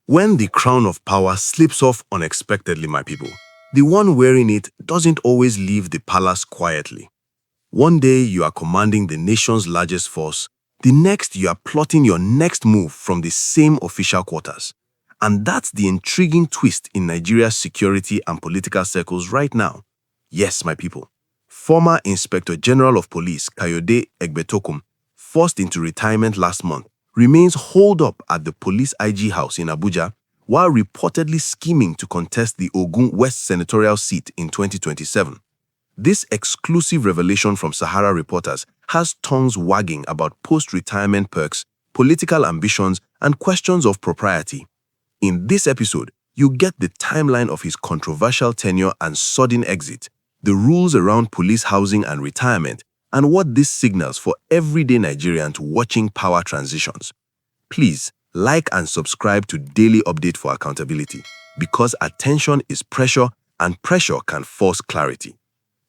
When the crown of power slips off unexpectedly, my people, the one wearing it doesn't always leave the palace quietly. One day you are commanding the nation's largest force, the next you are plotting your next move from the same official quarters. And that's the intriguing twist in Nigeria's security and political circles right now. Yes, my people. Former Inspector General of Police Kayode Egbetokun, forced into retirement last month, remains holed up at the police IG house in Abuja while reportedly scheming to contest the Ogun West Senatorial seat in 2027. This exclusive revelation from Sahara Reporters has tongues wagging about post-retirement perks, political ambitions, and questions of propriety. In this episode, you get the timeline of his controversial tenure and sudden exit, the rules around police housing and retirement, and what this signals for everyday Nigerians watching power transitions. Please like and subscribe to Daily Update for accountability, because attention is pressure and pressure can force clarity.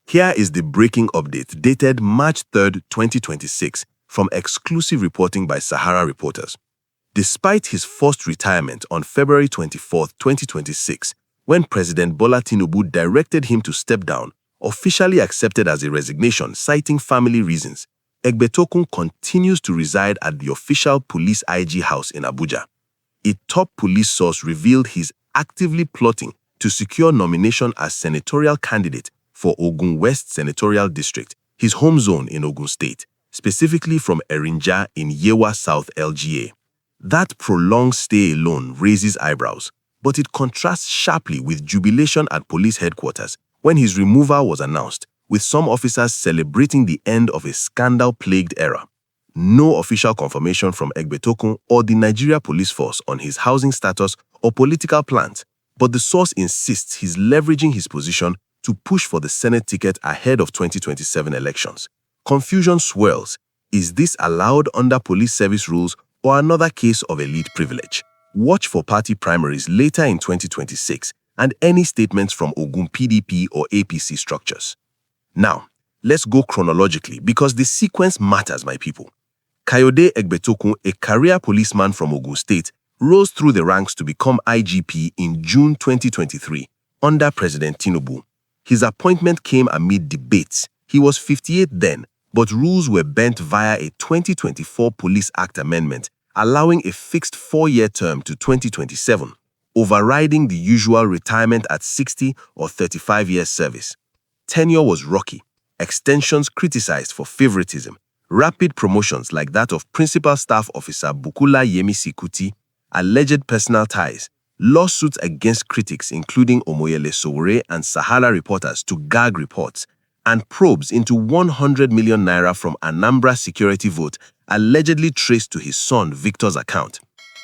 Here is the breaking update dated March 3, 2026 from exclusive reporting by Sahara Reporters. Despite his forced retirement on February 24, 2026, when President Bola Tinubu directed him to step down, officially accepted as a resignation citing family reasons, Egbetokun continues to reside at the official police IG house in Abuja. A top police source revealed he's actively plotting to secure nomination as senatorial candidate for Ogun West Senatorial District, his home zone in Ogun State, specifically from Erinja in Yewa South LGA. That prolonged stay alone raises eyebrows, but it contrasts sharply with jubilation at police headquarters when his removal was announced, with some officers celebrating the end of a scandal-plagued era. No official confirmation from Egbetokun or the Nigeria Police Force on his housing status or political plans, but the source insists he's leveraging his position to push for the Senate ticket ahead of 2027 elections. Confusion swirls. Is this allowed under police service rules or another case of elite privilege? Watch for party primaries later in 2026 and any statements from Ogun PDP or APC structures. Now, let's go chronologically because the sequence matters, my people. Kayode Egbetokun, a career policeman from Ogun State, rose through the ranks to become IGP in June 2023 under President Tinubu. His appointment came amid debates. He was 58 then, but rules were bent via a 2024 Police Act amendment allowing a fixed 4-year term to 2027, overriding the usual retirement at 60 or 35 years service. Tenure was rocky, extensions criticized for favoritism, rapid promotions like that of Principal Staff Officer Bukola Yemisi Kuti, alleged personal ties, lawsuits against critics including Omoyele Sowore and Sahara Reporters to gag reports, and probes into 100 million naira from Anambra security vote allegedly traced to his son Victor's account.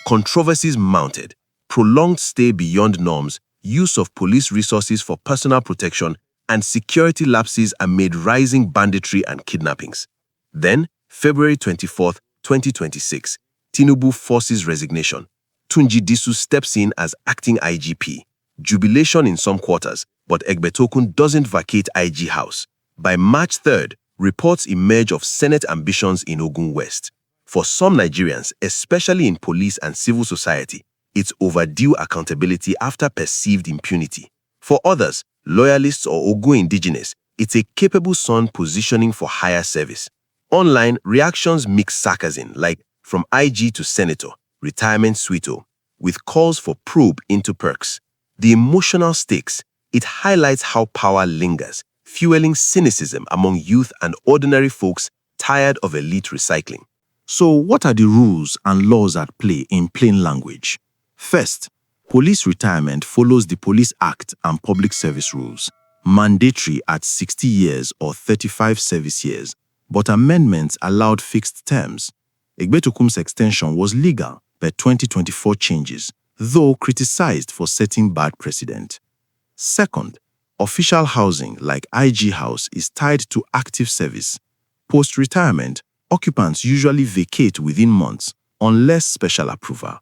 Controversies mounted, prolonged stay beyond norms, use of police resources for personal protection, and security lapses amid rising banditry and kidnappings. Then, February 24, 2026, Tinubu forces resignation. Tunji Disu steps in as acting IGP. Jubilation in some quarters, but Egbetokun doesn't vacate IG house. By March 3rd, reports emerge of Senate ambitions in Ogun West. For some Nigerians, especially in police and civil society, it's overdue accountability after perceived impunity. For others, loyalists or Ogun indigenous, it's a capable son positioning for higher service. Online, reactions mix sarcasm like from IG to senator, retirement sweeto, with calls for probe into perks. The emotional stakes, it highlights how power lingers, fueling cynicism among youth and ordinary folks tired of elite recycling. So what are the rules and laws at play in plain language? First, police retirement follows the Police Act and public service rules, mandatory at 60 years or 35 service years, but amendments allowed fixed terms. Egbetokun's extension was legal per 2024 changes, though criticized for setting bad precedent. Second, official housing like IG House is tied to active service. Post-retirement, occupants usually vacate within months unless special approval.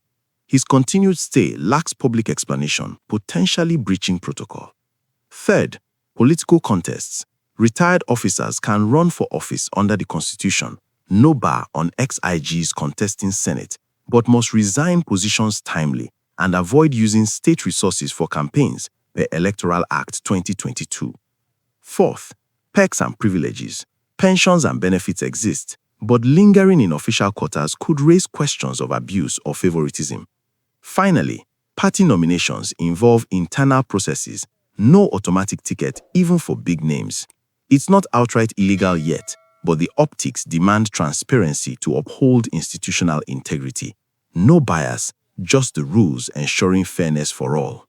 His continued stay lacks public explanation, potentially breaching protocol. Third, political contests. Retired officers can run for office under the Constitution, no bar on ex-IGs contesting Senate, but must resign positions timely and avoid using state resources for campaigns per Electoral Act 2022. Fourth, perks and privileges. Pensions and benefits exist, but lingering in official quarters could raise questions of abuse or favoritism. Finally, party nominations involve internal processes, no automatic ticket even for big names. It's not outright illegal yet, but the optics demand transparency to uphold institutional integrity. No bias, just the rules ensuring fairness for all.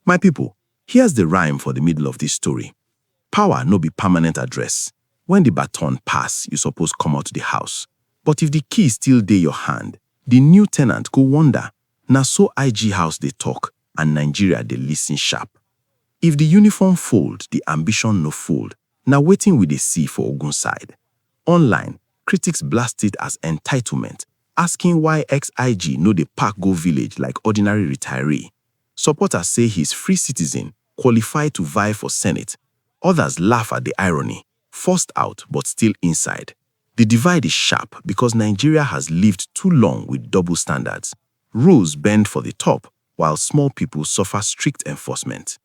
My people, here's the rhyme for the middle of this story. Power no be permanent address. When the baton pass, you suppose come out the house. But if the key still dey your hand, the new tenant go wonder. Na so IG house they talk, and Nigeria they listen sharp. If the uniform fold, the ambition no fold. Na waiting we dey see for Ogun side. Online, critics blast it as entitlement, asking why ex-IG no dey pack go village like ordinary retiree. Supporters say he's free citizen, qualified to vie for Senate. Others laugh at the irony, forced out but still inside. The divide is sharp because Nigeria has lived too long with double standards. Rules bend for the top, while small people suffer strict enforcement.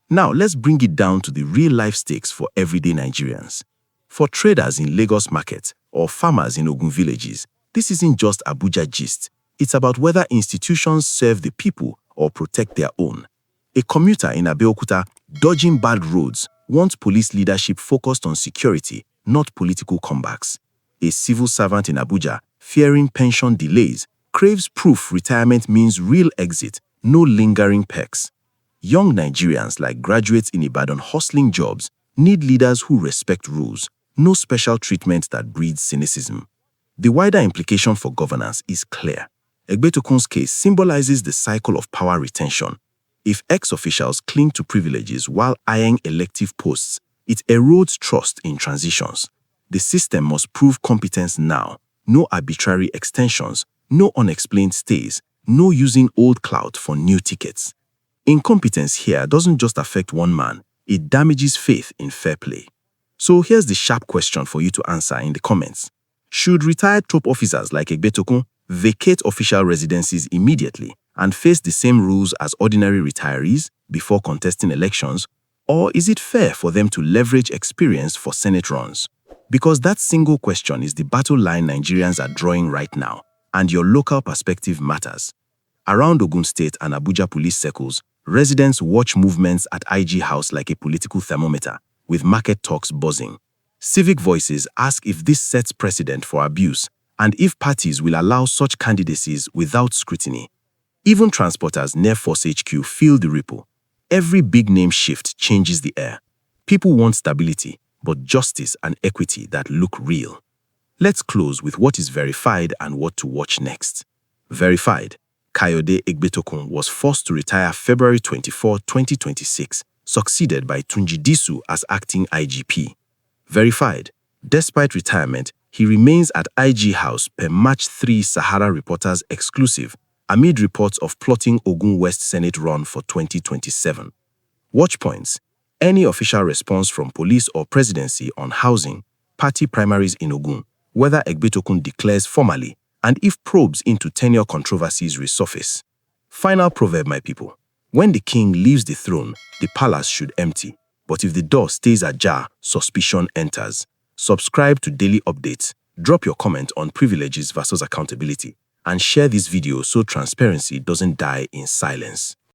Now let's bring it down to the real-life stakes for everyday Nigerians. For traders in Lagos markets or farmers in Ogun villages, this isn't just Abuja gist. It's about whether institutions serve the people or protect their own. A commuter in Abeokuta, dodging bad roads, wants police leadership focused on security, not political comebacks. A civil servant in Abuja, fearing pension delays, craves proof retirement means real exit, no lingering perks. Young Nigerians like graduates in Ibadan hustling jobs need leaders who respect rules, no special treatment that breeds cynicism. The wider implication for governance is clear. Egbetokun's case symbolizes the cycle of power retention. If ex-officials cling to privileges while eyeing elective posts, it erodes trust in transitions. The system must prove competence now, no arbitrary extensions, no unexplained stays, no using old clout for new tickets. Incompetence here doesn't just affect one man, it damages faith in fair play. So here's the sharp question for you to answer in the comments. Should retired top officers like Egbetokun vacate official residencies immediately and face the same rules as ordinary retirees before contesting elections, or is it fair for them to leverage experience for Senate runs? Because that single question is the battle line Nigerians are drawing right now, and your local perspective matters. Around Ogun State and Abuja police circles, residents watch movements at IG House like a political thermometer, with market talks buzzing. Civic voices ask if this sets precedent for abuse and if parties will allow such candidacies without scrutiny. Even transporters near Force HQ feel the ripple. Every big name shift changes the air. People want stability, but justice and equity that look real. Let's close with what is verified and what to watch next. Verified. Kayode Egbetokun was forced to retire February 24, 2026, succeeded by Tunji Disu as acting IGP. Verified. Despite retirement, he remains at IG House per March 3 Sahara Reporters exclusive, amid reports of plotting Ogun West Senate run for 2027. Watch points. Any official response from police or presidency on housing, party primaries in Ogun, whether Egbetokun declares formally, and if probes into tenure controversies resurface. Final proverb, my people. When the king leaves the throne, the palace should empty. But if the door stays ajar, suspicion enters. Subscribe to daily updates, drop your comment on privileges versus accountability, and share this video so transparency doesn't die in silence.